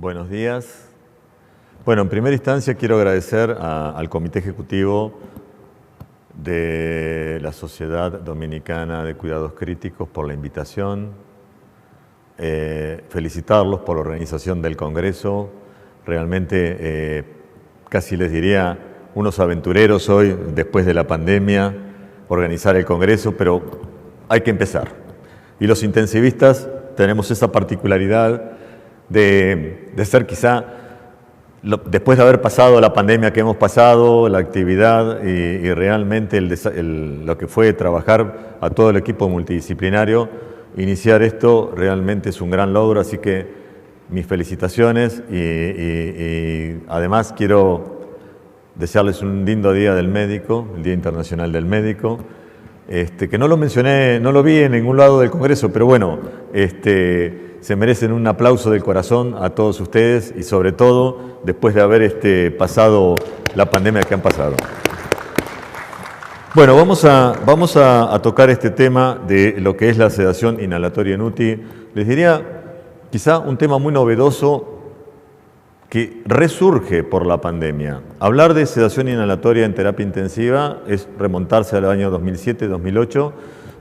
Buenos días. Bueno, en primera instancia quiero agradecer al Comité Ejecutivo de la Sociedad Dominicana de Cuidados Críticos por la invitación, felicitarlos por la organización del Congreso. Realmente, casi les diría, unos aventureros hoy, después de la pandemia, organizar el Congreso, pero hay que empezar. Y los intensivistas tenemos esa particularidad de ser quizá, después de haber pasado la pandemia que hemos pasado, la actividad y realmente lo que fue trabajar a todo el equipo multidisciplinario, iniciar esto realmente es un gran logro, así que mis felicitaciones y además quiero desearles un lindo Día del Médico, el Día Internacional del Médico, que no lo mencioné, no lo vi en ningún lado del Congreso, pero bueno, se merecen un aplauso del corazón a todos ustedes y sobre todo después de haber pasado la pandemia que han pasado. Bueno, vamos a tocar este tema de lo que es la sedación inhalatoria en UTI. Les diría quizá un tema muy novedoso que resurge por la pandemia. Hablar de sedación inhalatoria en terapia intensiva es remontarse al año 2007-2008,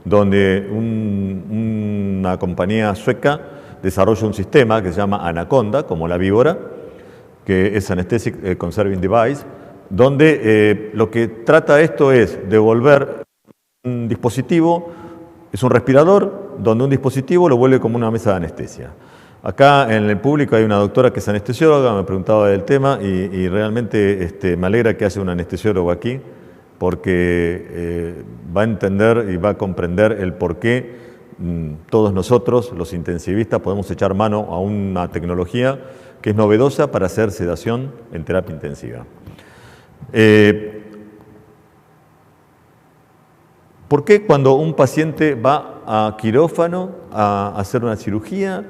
donde una compañía sueca desarrolla un sistema que se llama Anaconda, como la víbora, que es Anesthetic Conserving Device, donde lo que trata esto es devolver un dispositivo, es un respirador, donde un dispositivo lo vuelve como una mesa de anestesia. Acá en el público hay una doctora que es anestesióloga, me preguntaba del tema y realmente me alegra que haya un anestesiólogo aquí, porque va a entender y va a comprender el por qué todos nosotros, los intensivistas, podemos echar mano a una tecnología que es novedosa para hacer sedación en terapia intensiva. ¿Por qué cuando un paciente va a quirófano a hacer una cirugía,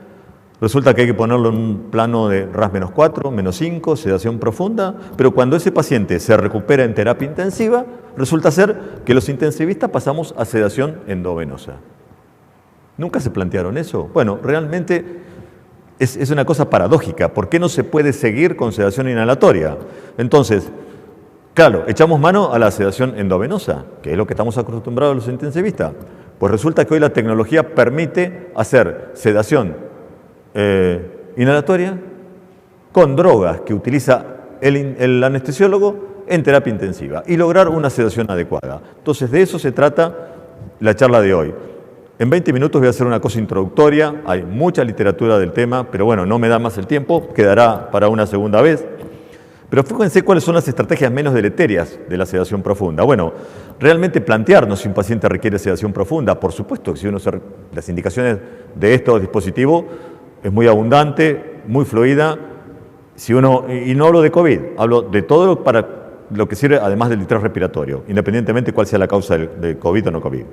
resulta que hay que ponerlo en un plano de RAS-4, -5, sedación profunda, pero cuando ese paciente se recupera en terapia intensiva, resulta ser que los intensivistas pasamos a sedación endovenosa? ¿Nunca se plantearon eso? Bueno, realmente es una cosa paradójica. ¿Por qué no se puede seguir con sedación inhalatoria? Entonces, claro, echamos mano a la sedación endovenosa, que es lo que estamos acostumbrados los intensivistas. Pues resulta que hoy la tecnología permite hacer sedación inhalatoria con drogas que utiliza el anestesiólogo en terapia intensiva y lograr una sedación adecuada. Entonces, de eso se trata la charla de hoy. En 20 minutos voy a hacer una cosa introductoria, hay mucha literatura del tema, pero bueno, no me da más el tiempo, quedará para una segunda vez. Pero fíjense cuáles son las estrategias menos deleterias de la sedación profunda. Bueno, realmente plantearnos si un paciente requiere sedación profunda. Por supuesto que si las indicaciones de estos dispositivos es muy abundante, muy fluida. Y no hablo de COVID, hablo de todo para lo que sirve además del distrés respiratorio, independientemente cuál sea la causa de COVID o no COVID.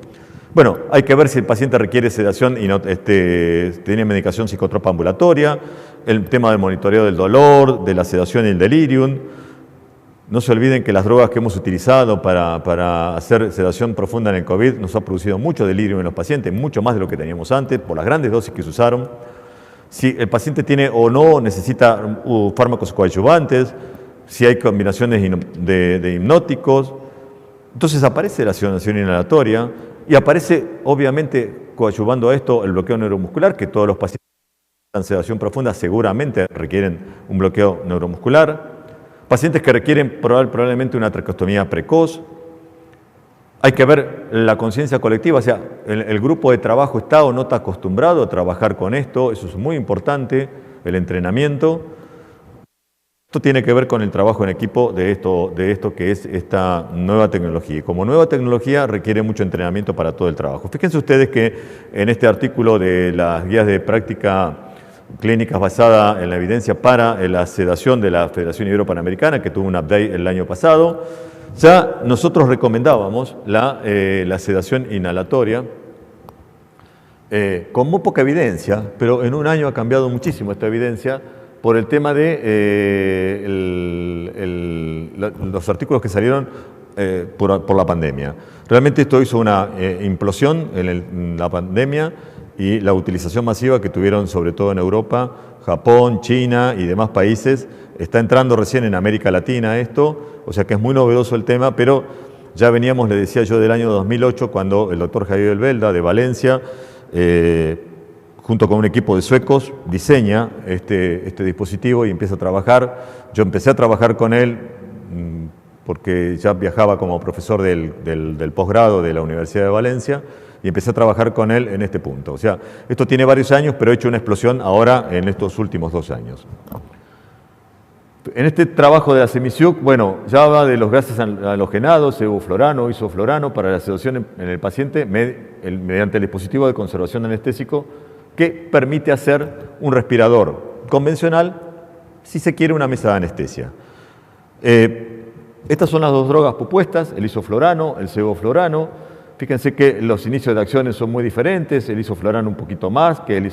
Bueno, hay que ver si el paciente requiere sedación y no tiene medicación psicotropa ambulatoria, el tema del monitoreo del dolor, de la sedación y el delirium. No se olviden que las drogas que hemos utilizado para hacer sedación profunda en el COVID nos ha producido mucho delirium en los pacientes, mucho más de lo que teníamos antes, por las grandes dosis que se usaron. Si el paciente tiene o no necesita fármacos coadyuvantes, si hay combinaciones de hipnóticos. Entonces aparece la sedación inhalatoria y aparece, obviamente, coadyuvando a esto el bloqueo neuromuscular, que todos los pacientes en sedación profunda seguramente requieren un bloqueo neuromuscular. Pacientes que requieren probablemente una traqueostomía precoz. Hay que ver la conciencia colectiva, o sea, el grupo de trabajo está o no está acostumbrado a trabajar con esto, eso es muy importante, el entrenamiento. Esto tiene que ver con el trabajo en equipo de esto que es esta nueva tecnología. Y como nueva tecnología requiere mucho entrenamiento para todo el trabajo. Fíjense ustedes que en este artículo de las guías de práctica clínicas basada en la evidencia para la sedación de la Federación Ibero-Panamericana, que tuvo un update el año pasado, ya nosotros recomendábamos la sedación inhalatoria con muy poca evidencia, pero en un año ha cambiado muchísimo esta evidencia por el tema de los artículos que salieron por la pandemia. Realmente esto hizo una implosión en la pandemia y la utilización masiva que tuvieron sobre todo en Europa, Japón, China y demás países. Está entrando recién en América Latina esto, o sea que es muy novedoso el tema, pero ya veníamos, le decía yo, del año 2008, cuando el doctor Javier Belda, de Valencia, junto con un equipo de suecos, diseña este dispositivo y empieza a trabajar. Yo empecé a trabajar con él porque ya viajaba como profesor del posgrado de la Universidad de Valencia, y empecé a trabajar con él en este punto. O sea, esto tiene varios años, pero he hecho una explosión ahora en estos últimos 2 años. En este trabajo de la Semisiuk, bueno, ya habla de los gases halogenados, sevoflurano, isoflurano, para la sedación en el paciente mediante el dispositivo de conservación anestésico que permite hacer un respirador convencional, si se quiere una mesa de anestesia. Estas son las 2 drogas propuestas, el isoflurano, el sevoflurano. Fíjense que los inicios de acciones son muy diferentes, el isoflurano un poquito más que el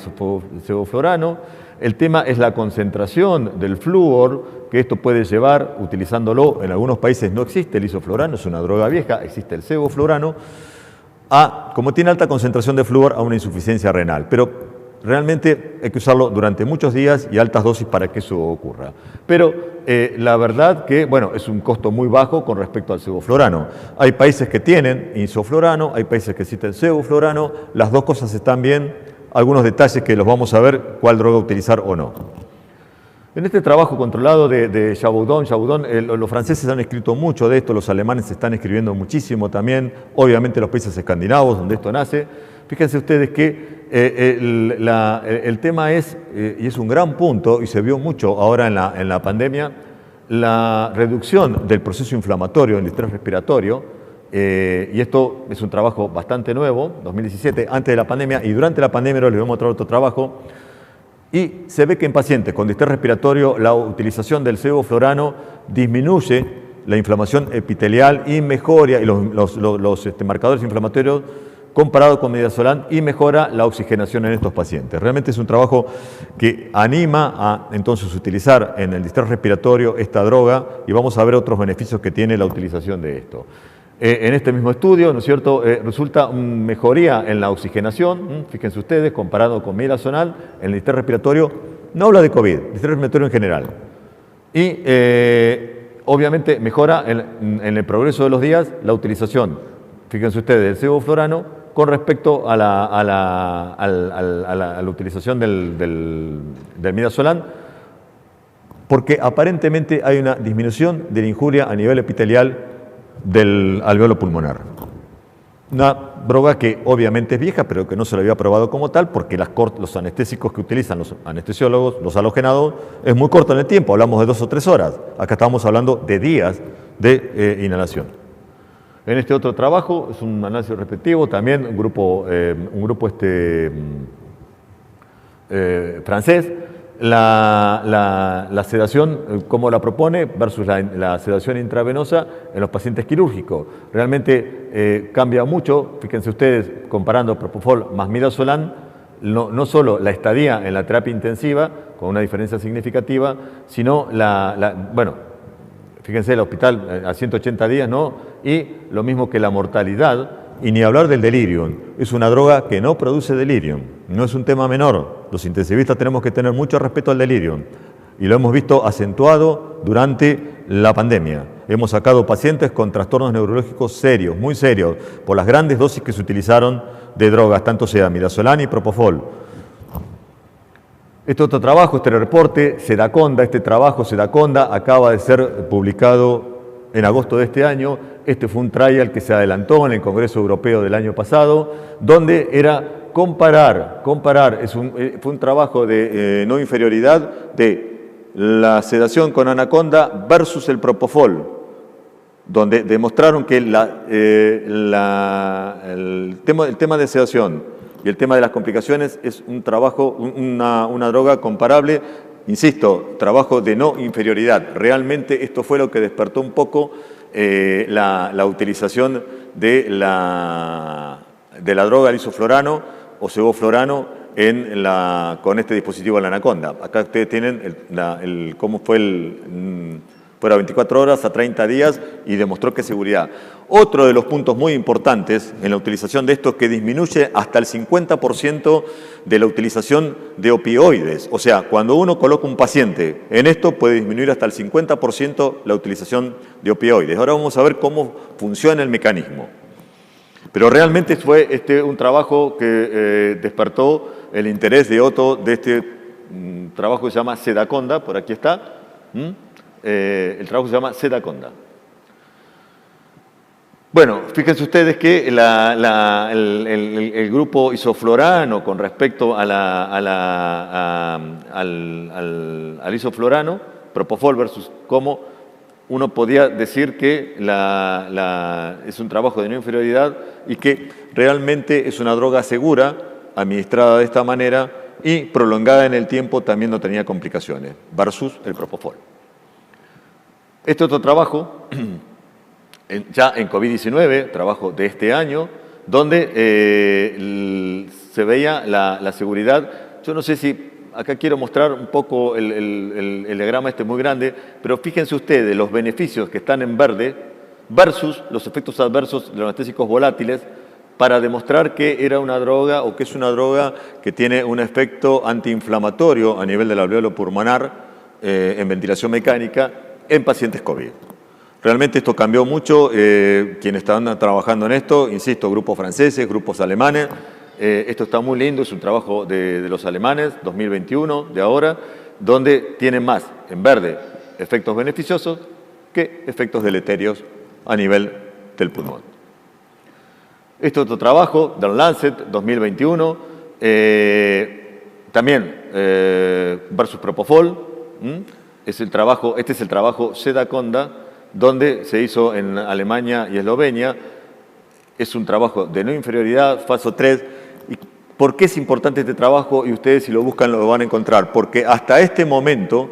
sevoflurano. El tema es la concentración del flúor que esto puede llevar, utilizándolo. En algunos países no existe el isoflurano, es una droga vieja, existe el sevoflurano, como tiene alta concentración de flúor, a una insuficiencia renal. Pero realmente hay que usarlo durante muchos días y altas dosis para que eso ocurra. Pero la verdad que, bueno, es un costo muy bajo con respecto al sevoflurano. Hay países que tienen isoflurano, hay países que existen sevoflurano, las 2 cosas están bien. Algunos detalles que los vamos a ver, cuál droga utilizar o no. En este trabajo controlado de Chaboudon, los franceses han escrito mucho de esto, los alemanes están escribiendo muchísimo también, obviamente los países escandinavos donde esto nace. Fíjense ustedes que el tema es, y es un gran punto, y se vio mucho ahora en la pandemia, la reducción del proceso inflamatorio, del estrés respiratorio, y esto es un trabajo bastante nuevo, 2017, antes de la pandemia, y durante la pandemia les voy a mostrar otro trabajo, y se ve que en pacientes con distrés respiratorio la utilización del sevoflurano disminuye la inflamación epitelial y mejora los marcadores inflamatorios comparado con midazolam, y mejora la oxigenación en estos pacientes. Realmente es un trabajo que anima a entonces utilizar en el distrés respiratorio esta droga, y vamos a ver otros beneficios que tiene la utilización de esto. En este mismo estudio, ¿no es cierto?, resulta una mejoría en la oxigenación, fíjense ustedes, comparado con midazolam, en el distrés respiratorio, no habla de COVID, distrés respiratorio en general. Y obviamente mejora en el progreso de los días la utilización, fíjense ustedes, del sevoflurano con respecto a la utilización del midazolam, porque aparentemente hay una disminución de la injuria a nivel epitelial del alveolo pulmonar. Una droga que obviamente es vieja, pero que no se lo había probado como tal, porque los anestésicos que utilizan los anestesiólogos, los halogenados, es muy corto en el tiempo, hablamos de 2 o 3 horas. Acá estamos hablando de días de inhalación. En este otro trabajo, es un análisis respectivo, también un grupo francés, la sedación, como la propone, versus la sedación intravenosa en los pacientes quirúrgicos. Realmente cambia mucho, fíjense ustedes, comparando propofol más midazolam, no solo la estadía en la terapia intensiva, con una diferencia significativa, sino fíjense, el hospital a 180 días, ¿no? Y lo mismo que la mortalidad, y ni hablar del delirium. Es una droga que no produce delirium, no es un tema menor. Los intensivistas tenemos que tener mucho respeto al delirium, y lo hemos visto acentuado durante la pandemia. Hemos sacado pacientes con trastornos neurológicos serios, muy serios, por las grandes dosis que se utilizaron de drogas, tanto sea midazolam y propofol. Este otro trabajo, este reporte, Sedaconda, Sedaconda, acaba de ser publicado en agosto de este año. Este fue un trial que se adelantó en el Congreso Europeo del año pasado, donde era comparar, fue un trabajo de no inferioridad de la sedación con anaconda versus el propofol, donde demostraron que el tema de sedación y el tema de las complicaciones es un trabajo, una droga comparable, insisto, trabajo de no inferioridad. Realmente esto fue lo que despertó un poco la utilización de la droga isoflurano o sevoflurano con este dispositivo de la anaconda. Acá ustedes tienen cómo fue fuera 24 horas a 30 días y demostró que seguridad. Otro de los puntos muy importantes en la utilización de esto es que disminuye hasta el 50% de la utilización de opioides. O sea, cuando uno coloca un paciente en esto puede disminuir hasta el 50% la utilización de opioides. Ahora vamos a ver cómo funciona el mecanismo. Pero realmente fue un trabajo que despertó el interés de Otto de este trabajo que se llama Sedaconda, por aquí está. El trabajo se llama Sedaconda. Bueno, fíjense ustedes que el grupo isoflorano con respecto al isoflorano, propofol versus cómo uno podía decir que es un trabajo de no inferioridad y que realmente es una droga segura, administrada de esta manera y prolongada en el tiempo también no tenía complicaciones, versus el propofol. Este otro trabajo, ya en COVID-19, trabajo de este año, donde se veía la seguridad. Yo no sé si, acá quiero mostrar un poco el diagrama muy grande, pero fíjense ustedes los beneficios que están en verde versus los efectos adversos de los anestésicos volátiles para demostrar que era una droga o que es una droga que tiene un efecto antiinflamatorio a nivel del alveolo pulmonar en ventilación mecánica en pacientes COVID. Realmente esto cambió mucho, quienes estaban trabajando en esto, insisto, grupos franceses, grupos alemanes, esto está muy lindo, es un trabajo de los alemanes, 2021, de ahora, donde tienen más, en verde, efectos beneficiosos que efectos deleterios a nivel del pulmón. Este otro trabajo, del Lancet, 2021, también versus propofol, este es el trabajo Sedaconda, donde se hizo en Alemania y Eslovenia. Es un trabajo de no inferioridad, fase 3. ¿Y por qué es importante este trabajo? Y ustedes si lo buscan lo van a encontrar. Porque hasta este momento,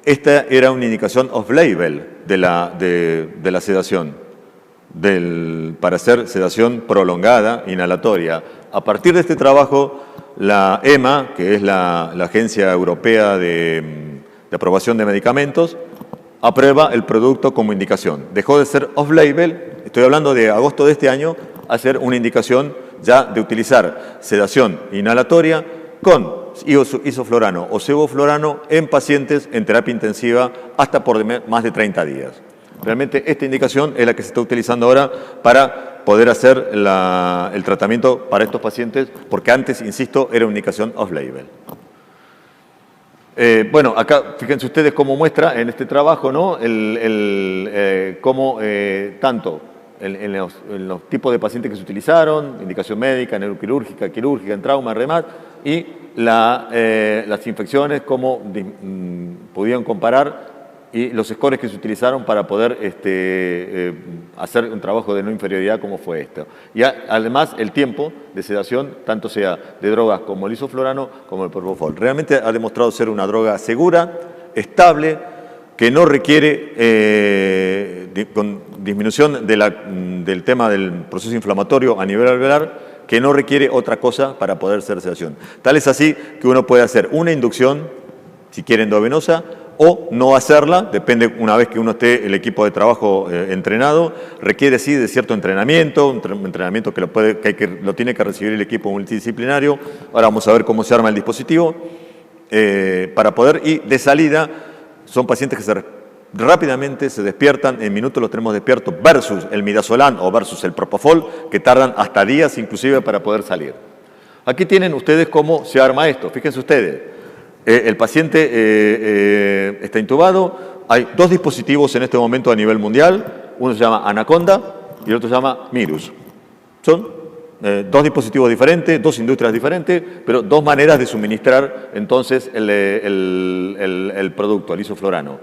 esta era una indicación off-label de la sedación, para hacer sedación prolongada, inhalatoria. A partir de este trabajo, la EMA, que es la Agencia Europea de Aprobación de Medicamentos, aprueba el producto como indicación. Dejó de ser off-label, estoy hablando de agosto de este año, a ser una indicación ya de utilizar sedación inhalatoria con isoflorano o sevoflorano en pacientes en terapia intensiva hasta por más de 30 días. Realmente esta indicación es la que se está utilizando ahora para poder hacer el tratamiento para estos pacientes, porque antes, insisto, era una indicación off-label. Bueno, acá fíjense ustedes cómo muestra en este trabajo, ¿no? Cómo tanto en los tipos de pacientes que se utilizaron, indicación médica, neuroquirúrgica, quirúrgica, en trauma, remat, y las infecciones, cómo pudieron comparar y los scores que se utilizaron para poder hacer un trabajo de no inferioridad como fue esto. Y además el tiempo de sedación, tanto sea de drogas como el isoflorano como el propofol. Realmente ha demostrado ser una droga segura, estable, que no requiere, con disminución del tema del proceso inflamatorio a nivel alveolar, que no requiere otra cosa para poder hacer sedación. Tal es así que uno puede hacer una inducción, si quiere endovenosa, o no hacerla, depende una vez que uno esté el equipo de trabajo entrenado, requiere sí de cierto entrenamiento, un entrenamiento que lo tiene que recibir el equipo multidisciplinario. Ahora vamos a ver cómo se arma el dispositivo para poder, y de salida son pacientes que rápidamente se despiertan, en minutos los tenemos despiertos, versus el midazolam o versus el propofol, que tardan hasta días inclusive para poder salir. Aquí tienen ustedes cómo se arma esto, fíjense ustedes. El paciente está intubado, hay dos dispositivos en este momento a nivel mundial, uno se llama Anaconda y el otro se llama Mirus. Son dos dispositivos diferentes, dos industrias diferentes, pero dos maneras de suministrar entonces el producto, el isoflorano.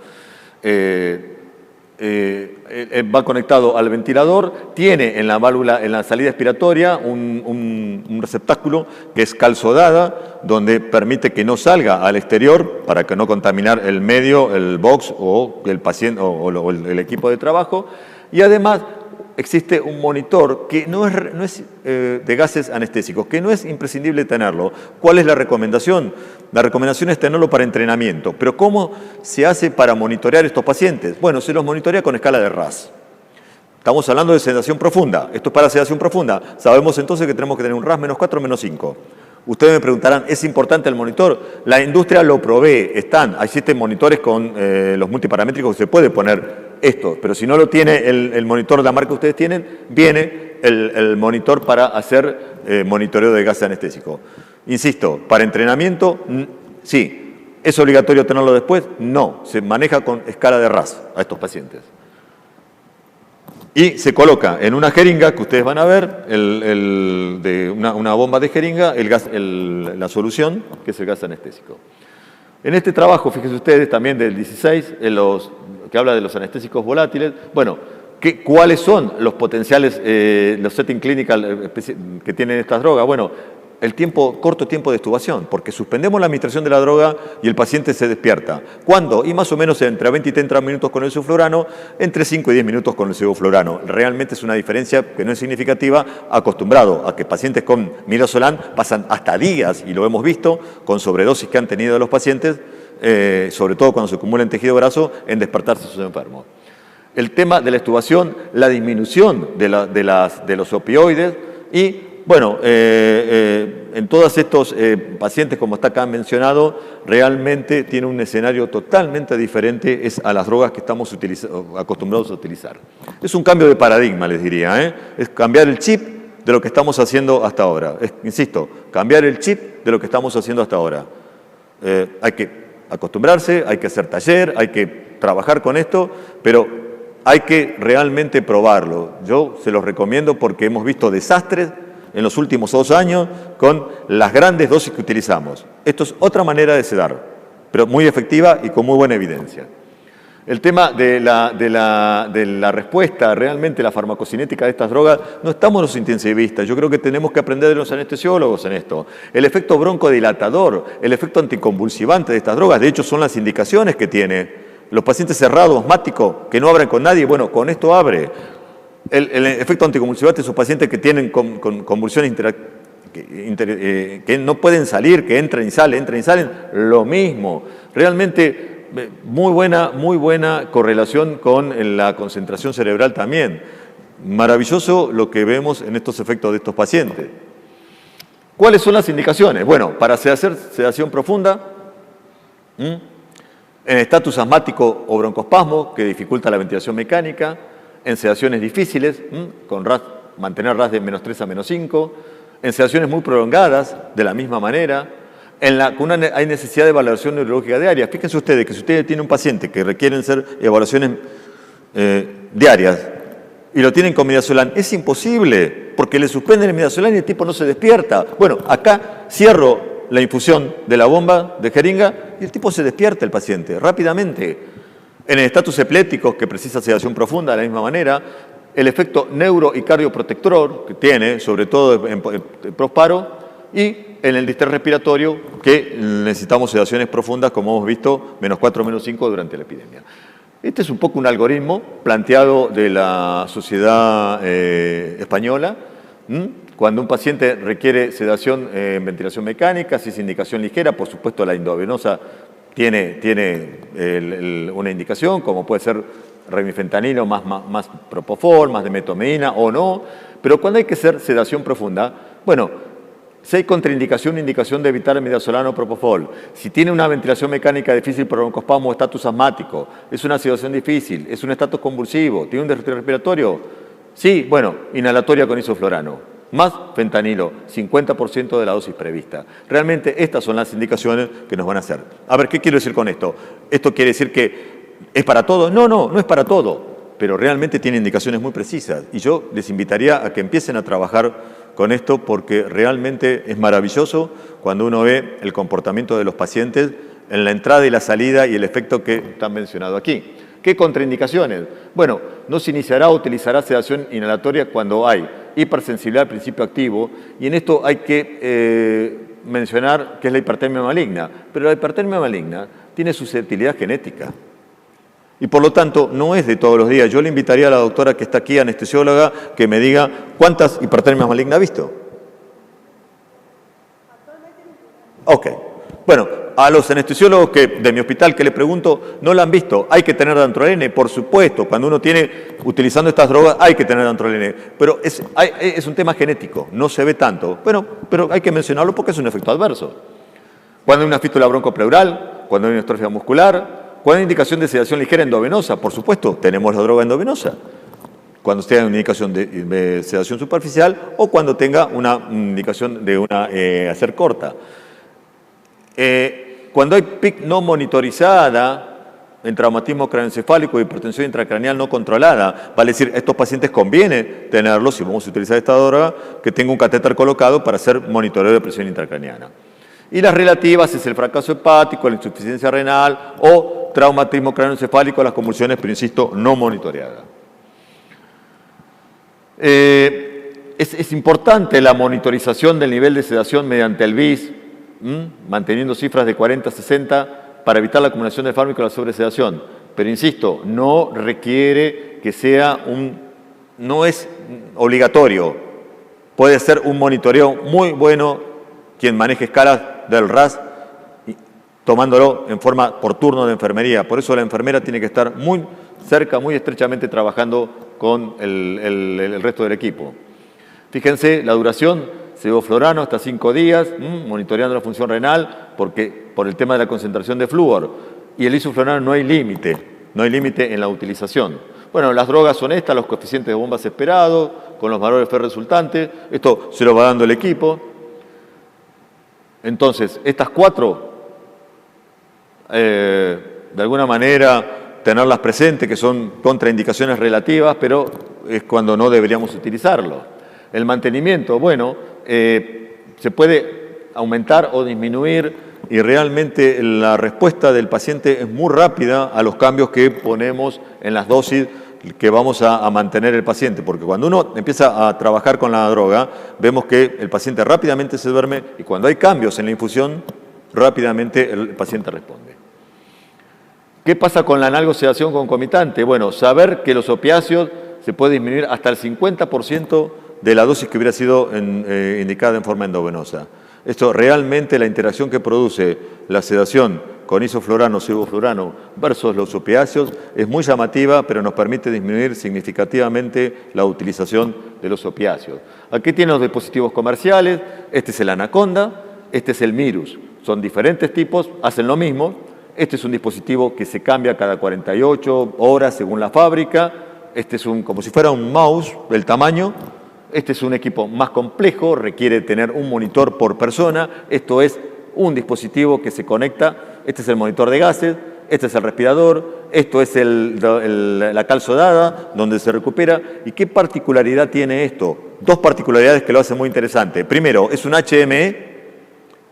Va conectado al ventilador, tiene en la válvula, en la salida expiratoria, un receptáculo que es calzodada, donde permite que no salga al exterior para que no contaminar el medio, el box o el paciente o el equipo de trabajo, y además existe un monitor que no es de gases anestésicos, que no es imprescindible tenerlo. ¿Cuál es la recomendación? La recomendación es tenerlo para entrenamiento. Pero ¿cómo se hace para monitorear estos pacientes? Bueno, se los monitorea con escala de RAS. Estamos hablando de sedación profunda. Esto es para sedación profunda. Sabemos entonces que tenemos que tener un RAS -4, -5. Ustedes me preguntarán, ¿es importante el monitor? La industria lo provee. Existen monitores con los multiparamétricos que se puede poner esto, pero si no lo tiene el monitor de la marca que ustedes tienen, viene el monitor para hacer monitoreo de gas anestésico. Insisto, para entrenamiento, sí. ¿Es obligatorio tenerlo después? No. Se maneja con escala de RAS a estos pacientes. Y se coloca en una jeringa que ustedes van a ver, de una bomba de jeringa, la solución, que es el gas anestésico. En este trabajo, fíjense ustedes, también del 16, que habla de los anestésicos volátiles, bueno, ¿cuáles son los potenciales, los setting clinical que tienen estas drogas? Bueno, corto tiempo de extubación, porque suspendemos la administración de la droga y el paciente se despierta. ¿Cuándo? Y más o menos entre 20 y 30 minutos con el sevoflurano, entre 5 y 10 minutos con el sevoflurano. Realmente es una diferencia que no es significativa, acostumbrado a que pacientes con midazolam pasan hasta días, y lo hemos visto, con sobredosis que han tenido los pacientes, sobre todo cuando se acumula en tejido graso, en despertarse sus enfermos. El tema de la extubación, la disminución de los opioides y, bueno, en todos estos pacientes, como está acá mencionado, realmente tiene un escenario totalmente diferente a las drogas que estamos acostumbrados a utilizar. Es un cambio de paradigma, les diría, es cambiar el chip de lo que estamos haciendo hasta ahora. Insisto, cambiar el chip de lo que estamos haciendo hasta ahora. Hay que acostumbrarse, hay que hacer taller, hay que trabajar con esto, pero hay que realmente probarlo. Yo se los recomiendo porque hemos visto desastres en los últimos 2 años con las grandes dosis que utilizamos. Esto es otra manera de sedar, pero muy efectiva y con muy buena evidencia. El tema de la respuesta, realmente la farmacocinética de estas drogas, no estamos los intensivistas. Yo creo que tenemos que aprender de los anestesiólogos en esto. El efecto broncodilatador, el efecto anticonvulsivante de estas drogas, de hecho son las indicaciones que tiene. Los pacientes cerrados, asmáticos, que no abren con nadie, bueno, con esto abre. El efecto anticonvulsivante, esos pacientes que tienen convulsiones que no pueden salir, que entran y salen, lo mismo. Realmente muy buena correlación con la concentración cerebral también. Maravilloso lo que vemos en estos efectos de estos pacientes. ¿Cuáles son las indicaciones? Bueno, para hacer sedación profunda, en estatus asmático o broncoespasmo, que dificulta la ventilación mecánica, en sedaciones difíciles, con mantener RAS de -3 a -5, en sedaciones muy prolongadas, de la misma manera, hay necesidad de evaluación neurológica diaria. Fíjense ustedes que si ustedes tienen un paciente que requieren ser evaluaciones diarias y lo tienen con midazolam, es imposible, porque le suspenden el midazolam y el tipo no se despierta. Bueno, acá cierro la infusión de la bomba de jeringa y el tipo se despierta, el paciente, rápidamente. En el estatus epiléptico, que precisa sedación profunda, de la misma manera, el efecto neuro y cardioprotector que tiene, sobre todo en prosparo, y en el distrés respiratorio, que necesitamos sedaciones profundas, como hemos visto, -4, -5 durante la epidemia. Este es un poco un algoritmo planteado de la Sociedad Española. Cuando un paciente requiere sedación en ventilación mecánica, si es indicación ligera, por supuesto la endovenosa tiene una indicación, como puede ser remifentanilo más propofol, más de metomedina o no, pero cuando hay que hacer sedación profunda, bueno, si hay contraindicación, indicación de evitar el midazolam o propofol, si tiene una ventilación mecánica difícil por broncoespasmo o estatus asmático, es una sedación difícil, es un estatus convulsivo, tiene un desgaste respiratorio, sí, bueno, inhalatoria con isoflorano. Más fentanilo, 50% de la dosis prevista. Realmente estas son las indicaciones que nos van a hacer. A ver, ¿qué quiero decir con esto? ¿Esto quiere decir que es para todo? No es para todo, pero realmente tiene indicaciones muy precisas. Y yo les invitaría a que empiecen a trabajar con esto porque realmente es maravilloso cuando uno ve el comportamiento de los pacientes en la entrada y la salida y el efecto que está mencionado aquí. ¿Qué contraindicaciones? Bueno, no se iniciará o utilizará sedación inhalatoria cuando hay hipersensibilidad al principio activo, y en esto hay que mencionar que es la hipertermia maligna, pero la hipertermia maligna tiene susceptibilidad genética. Y por lo tanto, no es de todos los días. Yo le invitaría a la doctora que está aquí, anestesióloga, que me diga cuántas hipertermias malignas ha visto. Ok. Bueno, a los anestesiólogos de mi hospital que le pregunto, ¿no la han visto? ¿Hay que tener dantrolene? Por supuesto, cuando uno tiene, utilizando estas drogas, hay que tener dantrolene. Pero es un tema genético, no se ve tanto. Bueno, pero hay que mencionarlo porque es un efecto adverso. Cuando hay una fístula broncopleural, cuando hay una distrofia muscular, cuando hay indicación de sedación ligera endovenosa, por supuesto, tenemos la droga endovenosa. Cuando esté en una indicación de sedación superficial o cuando tenga una indicación de una hacer corta. Cuando hay PIC no monitorizada, en traumatismo craneoencefálico y hipertensión intracraneal no controlada, vale decir, a estos pacientes conviene tenerlos, si vamos a utilizar esta droga, que tenga un catéter colocado para hacer monitoreo de presión intracraneana. Y las relativas es el fracaso hepático, la insuficiencia renal o traumatismo craneoencefálico, las convulsiones, pero insisto, no monitoreadas. Es importante la monitorización del nivel de sedación mediante el BIS, manteniendo cifras de 40 a 60 para evitar la acumulación de fármaco y la sobresedación. Pero insisto, no requiere que sea no es obligatorio. Puede ser un monitoreo muy bueno quien maneje escalas del RAS, tomándolo en forma por turno de enfermería. Por eso la enfermera tiene que estar muy cerca, muy estrechamente trabajando con el resto del equipo. Fíjense, la duración, sevoflurano hasta 5 días, monitoreando la función renal, por el tema de la concentración de flúor. Y el isoflurano no hay límite en la utilización. Bueno, las drogas son estas, los coeficientes de bombas esperados, con los valores FE resultantes. Esto se lo va dando el equipo. Entonces, estas 4, de alguna manera, tenerlas presentes, que son contraindicaciones relativas, pero es cuando no deberíamos utilizarlo. El mantenimiento, bueno, se puede aumentar o disminuir y realmente la respuesta del paciente es muy rápida a los cambios que ponemos en las dosis que vamos a mantener el paciente, porque cuando uno empieza a trabajar con la droga, vemos que el paciente rápidamente se duerme y cuando hay cambios en la infusión, rápidamente el paciente responde. ¿Qué pasa con la analgosedación concomitante? Bueno, saber que los opiáceos se puede disminuir hasta el 50% de la dosis que hubiera sido indicada en forma endovenosa. Esto realmente, la interacción que produce la sedación con isoflurano, sevoflurano versus los opiáceos es muy llamativa, pero nos permite disminuir significativamente la utilización de los opiáceos. Aquí tienen los dispositivos comerciales, este es el Anaconda, este es el Mirus. Son diferentes tipos, hacen lo mismo. Este es un dispositivo que se cambia cada 48 horas según la fábrica. Este es como si fuera un mouse del tamaño. Este es un equipo más complejo, requiere tener un monitor por persona. Esto es un dispositivo que se conecta. Este es el monitor de gases, este es el respirador, esto es la calzodada donde se recupera. ¿Y qué particularidad tiene esto? 2 particularidades que lo hacen muy interesante. Primero, es un HME,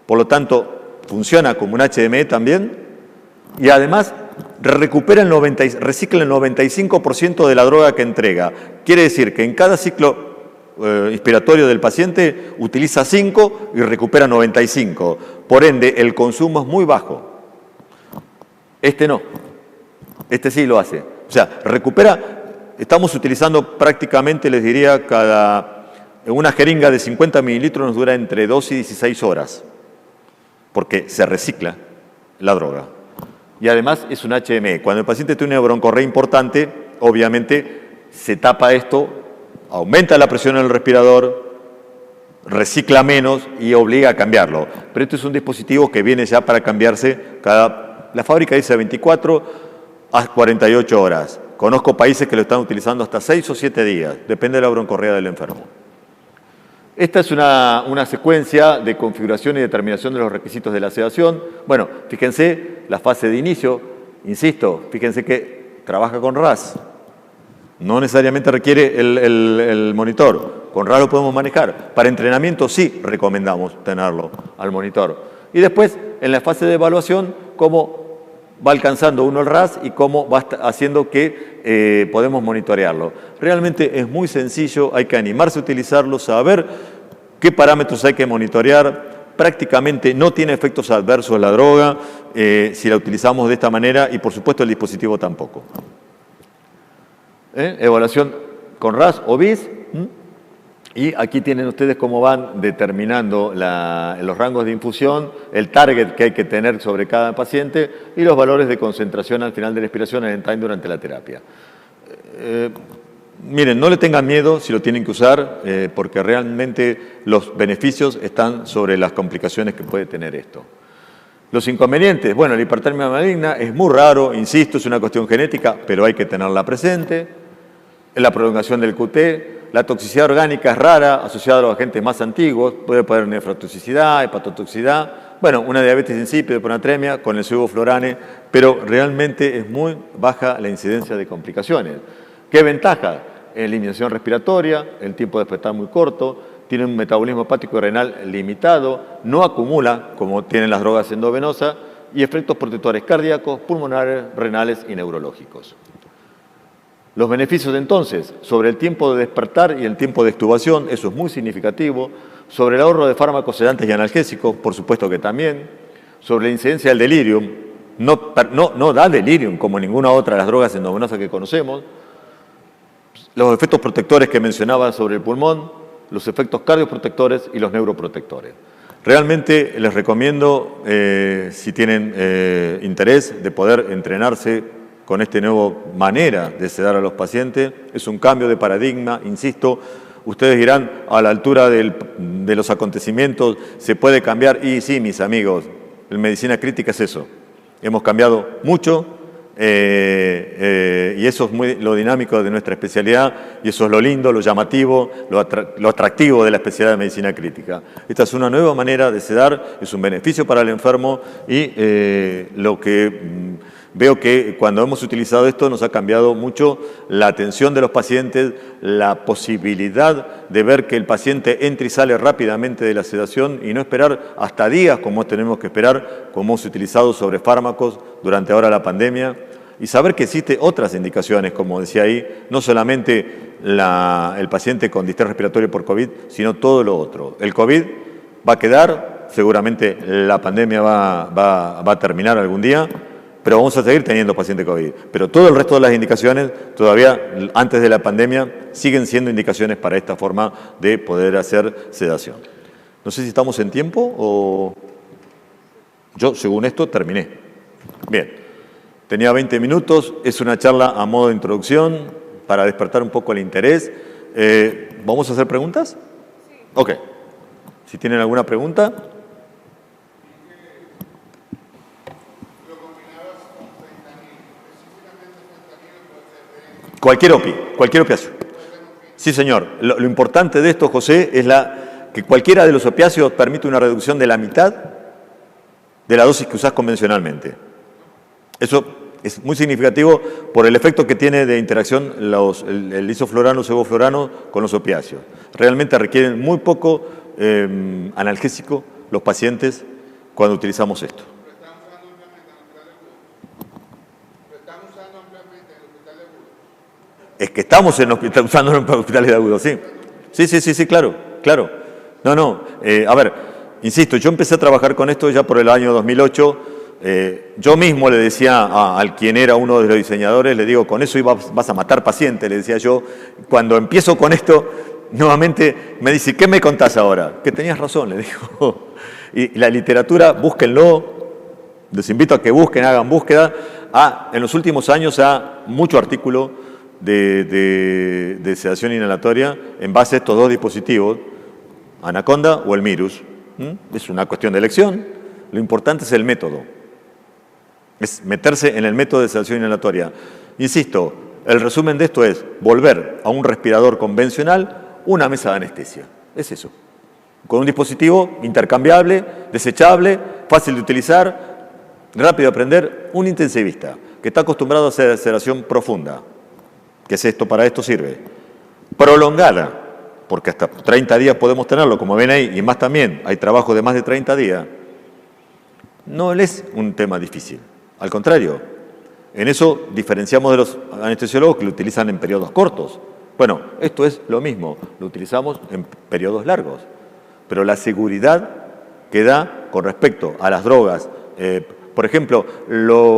por lo tanto funciona como un HME también. Y además recicla el 95% de la droga que entrega. Quiere decir que en cada ciclo inspiratorio del paciente utiliza 5 y recupera 95. Por ende, el consumo es muy bajo. Este no. Este sí lo hace. O sea, recupera, estamos utilizando prácticamente, les diría, una jeringa de 50 mililitros nos dura entre 2 y 16 horas. Porque se recicla la droga. Y además es un HME. Cuando el paciente tiene una broncorrea importante, obviamente se tapa esto, aumenta la presión en el respirador, recicla menos y obliga a cambiarlo. Pero esto es un dispositivo que viene ya para cambiarse la fábrica dice 24 a 48 horas. Conozco países que lo están utilizando hasta 6 o 7 días, depende de la broncorrea del enfermo. Esta es una secuencia de configuración y determinación de los requisitos de la sedación. Bueno, fíjense la fase de inicio, insisto, fíjense que trabaja con RAS. No necesariamente requiere el monitor. Con RAS lo podemos manejar. Para entrenamiento sí recomendamos tenerlo al monitor. Y después, en la fase de evaluación, cómo va alcanzando uno el RAS y cómo va haciendo que podemos monitorearlo. Realmente es muy sencillo, hay que animarse a utilizarlo, saber qué parámetros hay que monitorear. prácticamente no tiene efectos adversos la droga si la utilizamos de esta manera y por supuesto el dispositivo tampoco. Evaluación con RAS o BIS. Y aquí tienen ustedes cómo van determinando los rangos de infusión, el target que hay que tener sobre cada paciente y los valores de concentración al final de la expiración en el time durante la terapia. Miren, no le tengan miedo si lo tienen que usar, porque realmente los beneficios están sobre las complicaciones que puede tener esto. Los inconvenientes, bueno, la hipertermia maligna es muy raro, insisto, es una cuestión genética, pero hay que tenerla presente. La prolongación del QT, la toxicidad orgánica es rara, asociada a los agentes más antiguos, puede poner nefrotoxicidad, hepatotoxicidad, bueno, una diabetes insípida, hiponatremia con el sevoflurane, pero realmente es muy baja la incidencia de complicaciones. ¿Qué ventaja? Eliminación respiratoria, el tiempo de despertar muy corto, tiene un metabolismo hepático y renal limitado, no acumula, como tienen las drogas endovenosas, y efectos protectores cardíacos, pulmonares, renales y neurológicos. Los beneficios entonces, sobre el tiempo de despertar y el tiempo de extubación, eso es muy significativo. Sobre el ahorro de fármacos sedantes y analgésicos, por supuesto que también. Sobre la incidencia del delirium, no da delirium como ninguna otra de las drogas endovenosas que conocemos. Los efectos protectores que mencionaba sobre el pulmón, los efectos cardioprotectores y los neuroprotectores. Realmente les recomiendo, si tienen interés de poder entrenarse con esta nueva manera de sedar a los pacientes, es un cambio de paradigma, insisto, ustedes dirán, a la altura de los acontecimientos, ¿se puede cambiar? Y sí, mis amigos, en medicina crítica es eso, hemos cambiado mucho, y eso es lo dinámico de nuestra especialidad, y eso es lo lindo, lo llamativo, lo atractivo de la especialidad de medicina crítica. Esta es una nueva manera de sedar, es un beneficio para el enfermo, y lo que veo que cuando hemos utilizado esto nos ha cambiado mucho la atención de los pacientes, la posibilidad de ver que el paciente entra y sale rápidamente de la sedación y no esperar hasta días como tenemos que esperar, como hemos utilizado sobre fármacos durante ahora la pandemia, y saber que existen otras indicaciones, como decía ahí, no solamente el paciente con distrés respiratorio por COVID, sino todo lo otro. El COVID va a quedar, seguramente la pandemia va a terminar algún día, pero vamos a seguir teniendo pacientes COVID. Pero todo el resto de las indicaciones, todavía antes de la pandemia, siguen siendo indicaciones para esta forma de poder hacer sedación. No sé si estamos en tiempo o... Yo, según esto, terminé. Bien, tenía 20 minutos, es una charla a modo de introducción para despertar un poco el interés. ¿Vamos a hacer preguntas? Sí. Ok. Si tienen alguna pregunta... Cualquier opiáceo. Sí, señor. Lo importante de esto, José, es que cualquiera de los opiáceos permite una reducción de la mitad de la dosis que usás convencionalmente. Eso es muy significativo por el efecto que tiene de interacción el isoflurano, sevoflurano con los opiáceos. Realmente requieren muy poco analgésico los pacientes cuando utilizamos esto. Es que estamos usando en hospitales de agudo, sí. Sí, claro. No, a ver, insisto, yo empecé a trabajar con esto ya por el año 2008. Yo mismo le decía al quien era uno de los diseñadores, le digo, con eso vas a matar pacientes, le decía yo. Cuando empiezo con esto, nuevamente me dice, ¿qué me contás ahora? Que tenías razón, le digo. Y la literatura, búsquenlo, les invito a que busquen, hagan búsqueda. En los últimos años mucho artículo de sedación inhalatoria en base a estos dos dispositivos, Anaconda o el Mirus. Es una cuestión de elección, lo importante es el método, es meterse en el método de sedación inhalatoria. Insisto, el resumen de esto es volver a un respirador convencional, una mesa de anestesia, es eso, con un dispositivo intercambiable, desechable, fácil de utilizar, rápido de aprender, un intensivista que está acostumbrado a hacer sedación profunda. ¿Qué es esto? Para esto sirve. Prolongada, porque hasta 30 días podemos tenerlo, como ven ahí, y más también, hay trabajo de más de 30 días. No es un tema difícil, al contrario. En eso diferenciamos de los anestesiólogos que lo utilizan en periodos cortos. Bueno, esto es lo mismo, lo utilizamos en periodos largos. Pero la seguridad que da con respecto a las drogas. Por ejemplo,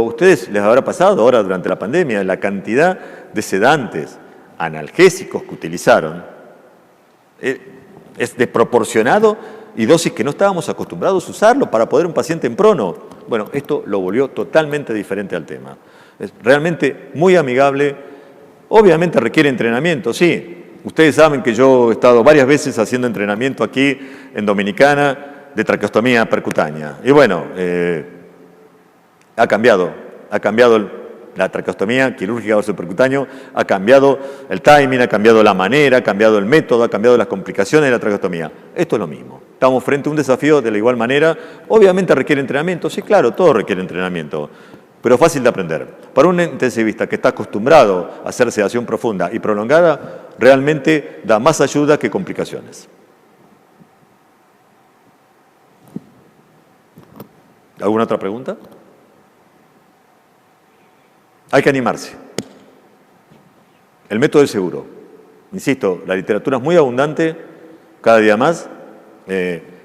ustedes les habrá pasado ahora durante la pandemia, la cantidad de sedantes, analgésicos que utilizaron, es desproporcionado y dosis que no estábamos acostumbrados a usarlo para poder un paciente en prono. Bueno, esto lo volvió totalmente diferente al tema. Es realmente muy amigable. Obviamente requiere entrenamiento, sí. Ustedes saben que yo he estado varias veces haciendo entrenamiento aquí en Dominicana de traqueostomía percutánea. Y bueno, ha cambiado la traqueostomía quirúrgica versus percutáneo, ha cambiado el timing, ha cambiado la manera, ha cambiado el método, ha cambiado las complicaciones de la traqueostomía. Esto es lo mismo. Estamos frente a un desafío de la igual manera. Obviamente requiere entrenamiento, sí, claro, todo requiere entrenamiento, pero fácil de aprender. Para un intensivista que está acostumbrado a hacer sedación profunda y prolongada, realmente da más ayuda que complicaciones. ¿Alguna otra pregunta? Hay que animarse. El método es seguro. Insisto, la literatura es muy abundante, cada día más,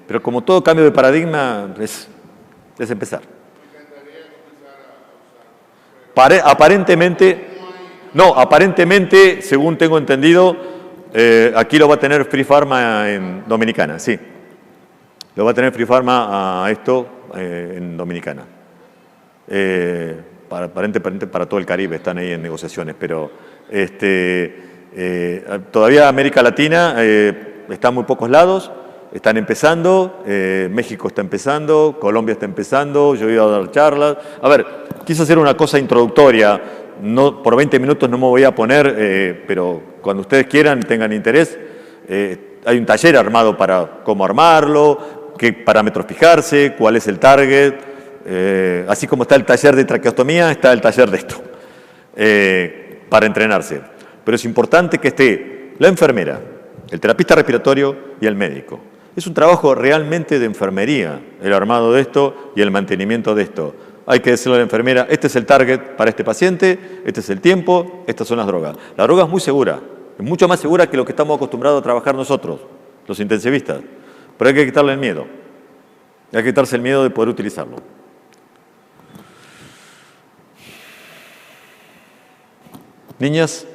pero como todo cambio de paradigma es empezar. Aparentemente, según tengo entendido, aquí lo va a tener Free Pharma en Dominicana, sí. Lo va a tener Free Pharma a esto en Dominicana. Aparentemente para todo el Caribe están ahí en negociaciones, pero todavía América Latina está en muy pocos lados, están empezando, México está empezando, Colombia está empezando, yo he ido a dar charlas. A ver, quise hacer una cosa introductoria, no, por 20 minutos no me voy a poner, pero cuando ustedes quieran, tengan interés, hay un taller armado para cómo armarlo, qué parámetros fijarse, cuál es el target. Así como está el taller de traqueostomía, está el taller de esto, para entrenarse. Pero es importante que esté la enfermera, el terapista respiratorio y el médico. Es un trabajo realmente de enfermería, el armado de esto y el mantenimiento de esto. Hay que decirle a la enfermera, este es el target para este paciente, este es el tiempo, estas son las drogas. La droga es muy segura, es mucho más segura que lo que estamos acostumbrados a trabajar nosotros, los intensivistas. Pero hay que quitarle el miedo. Hay que quitarse el miedo de poder utilizarlo. Niñas.